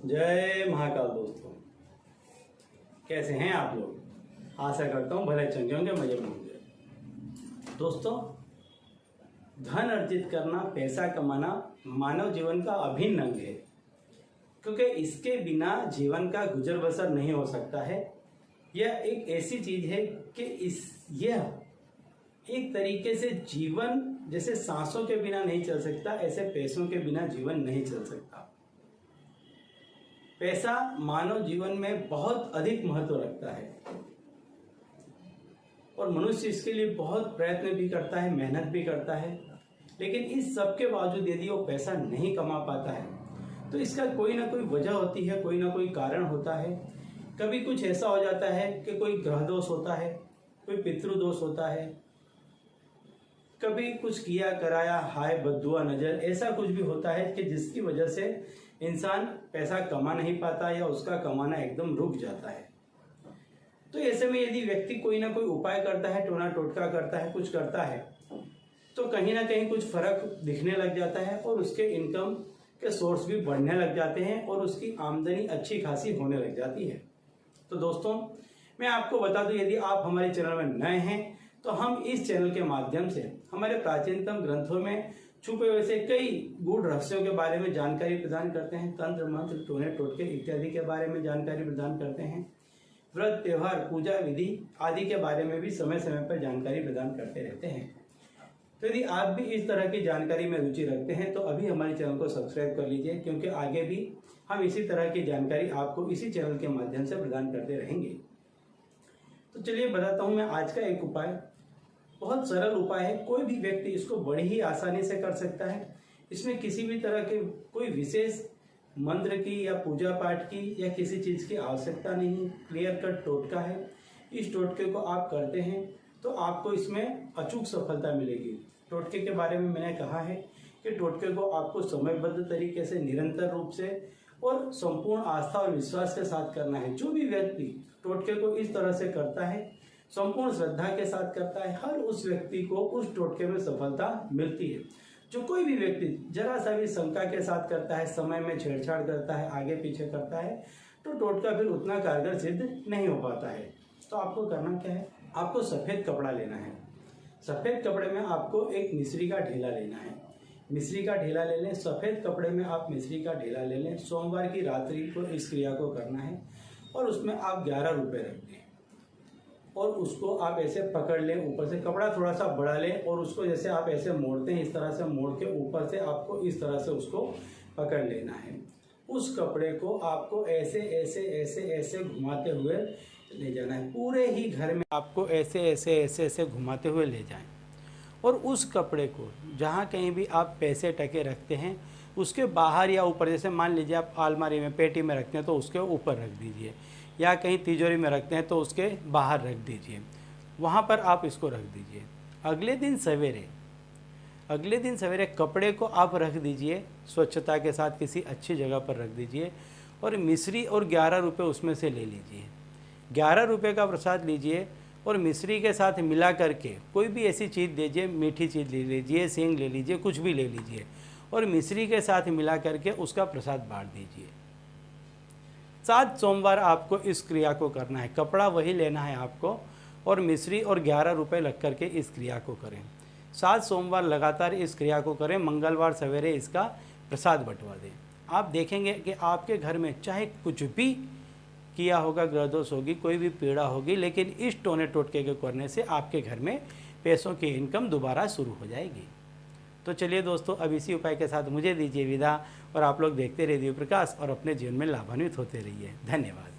जय महाकाल दोस्तों, कैसे हैं आप लोग। आशा करता हूँ भले चंगे होंगे, मजे में होंगे। दोस्तों, धन अर्जित करना, पैसा कमाना मानव जीवन का अभिन्न अंग है, क्योंकि इसके बिना जीवन का गुजर बसर नहीं हो सकता है। यह एक ऐसी चीज है कि यह एक तरीके से जीवन जैसे सांसों के बिना नहीं चल सकता, ऐसे पैसों के बिना जीवन नहीं चल सकता। पैसा मानव जीवन में बहुत अधिक महत्व रखता है और मनुष्य इसके लिए बहुत प्रयत्न भी करता है, मेहनत भी करता है, लेकिन इस सब के बावजूद यदि वो पैसा नहीं कमा पाता है तो इसका कोई ना कोई वजह होती है, कोई ना कोई कारण होता है। कभी कुछ ऐसा हो जाता है कि कोई ग्रह दोष होता है, कोई पितृदोष होता है, कभी कुछ किया कराया हाय बद्दुआ नजर, ऐसा कुछ भी होता है कि जिसकी वजह से इंसान पैसा कमा नहीं पाता या उसका कमाना एकदम रुक जाता है। तो ऐसे में यदि व्यक्ति कोई ना कोई उपाय करता है, टोना टोटका करता है, कुछ करता है, तो कहीं ना कहीं कुछ फर्क दिखने लग जाता है और उसके इनकम के सोर्स भी बढ़ने लग जाते हैं और उसकी आमदनी अच्छी खासी होने लग जाती है। तो दोस्तों, मैं आपको बता दूं, यदि आप हमारे चैनल में नए हैं तो हम इस चैनल के माध्यम से हमारे प्राचीनतम ग्रंथों में छुपे हुए से कई गूढ़ रहस्यों के बारे में जानकारी प्रदान करते हैं। तंत्र मंत्र, टोने टोटके इत्यादि के बारे में जानकारी प्रदान करते हैं। व्रत, त्योहार, पूजा विधि आदि के बारे में भी समय समय पर जानकारी प्रदान करते रहते हैं। तो यदि आप भी इस तरह की जानकारी में रुचि रखते हैं तो अभी हमारे चैनल को सब्सक्राइब कर लीजिए, क्योंकि आगे भी हम इसी तरह की जानकारी आपको इसी चैनल के माध्यम से प्रदान करते रहेंगे। तो चलिए बताता हूँ मैं आज का एक उपाय। बहुत सरल उपाय है, कोई भी व्यक्ति इसको बड़ी ही आसानी से कर सकता है। इसमें किसी भी तरह के कोई विशेष मंत्र की या पूजा पाठ की या किसी चीज़ की आवश्यकता नहीं। क्लियर कट टोटका है। इस टोटके को आप करते हैं तो आपको इसमें अचूक सफलता मिलेगी। टोटके के बारे में मैंने कहा है कि टोटके को आपको समयबद्ध तरीके से, निरंतर रूप से और संपूर्ण आस्था और विश्वास के साथ करना है। जो भी व्यक्ति टोटके को इस तरह से करता है, संपूर्ण श्रद्धा के साथ करता है, हर उस व्यक्ति को उस टोटके में सफलता मिलती है। जो कोई भी व्यक्ति जरा सा भी शंका के साथ करता है, समय में छेड़छाड़ करता है, आगे पीछे करता है, तो टोटका फिर उतना कारगर सिद्ध नहीं हो पाता है। तो आपको करना क्या है, आपको सफ़ेद कपड़ा लेना है। सफ़ेद कपड़े में आपको एक मिश्री का ढेला लेना है। मिश्री का ढेला ले लें, सफ़ेद कपड़े में आप मिश्री का ढेला ले लें। सोमवार की रात्रि को इस क्रिया को करना है और उसमें आप 11 रुपये रख दें और उसको आप ऐसे पकड़ लें। ऊपर से कपड़ा थोड़ा सा बढ़ा लें और उसको जैसे आप ऐसे मोड़ते हैं, इस तरह से मोड़ के ऊपर से आपको इस तरह से उसको पकड़ लेना है। उस कपड़े को आपको ऐसे ऐसे ऐसे ऐसे घुमाते हुए ले जाना है। पूरे ही घर में आपको ऐसे ऐसे ऐसे ऐसे घुमाते हुए ले जाएं और उस कपड़े को जहाँ कहीं भी आप पैसे टके रखते हैं उसके बाहर या ऊपर, जैसे मान लीजिए आप अलमारी में, पेटी में रखते हैं तो उसके ऊपर रख दीजिए, या कहीं तिजोरी में रखते हैं तो उसके बाहर रख दीजिए, वहाँ पर आप इसको रख दीजिए। अगले दिन सवेरे कपड़े को आप रख दीजिए, स्वच्छता के साथ किसी अच्छी जगह पर रख दीजिए और मिश्री और 11 रुपये उसमें से ले लीजिए। 11 रुपये का प्रसाद लीजिए और मिश्री के साथ मिला करके कोई भी ऐसी चीज़ दीजिए, मीठी चीज़ ले लीजिए, सेंग ले लीजिए, कुछ भी ले लीजिए और मिश्री के साथ मिला करके उसका प्रसाद बांट दीजिए। 7 सोमवार आपको इस क्रिया को करना है। कपड़ा वही लेना है आपको और मिश्री और 11 रुपये लग करके इस क्रिया को करें। 7 सोमवार लगातार इस क्रिया को करें। मंगलवार सवेरे इसका प्रसाद बंटवा दें। आप देखेंगे कि आपके घर में चाहे कुछ भी किया होगा, ग्रह दोष होगी, कोई भी पीड़ा होगी, लेकिन इस टोने टोटके के करने से आपके घर में पैसों की इनकम दोबारा शुरू हो जाएगी। तो चलिए दोस्तों, अब इसी उपाय के साथ मुझे दीजिए विदा और आप लोग देखते रहिए प्रकाश और अपने जीवन में लाभान्वित होते रहिए। धन्यवाद।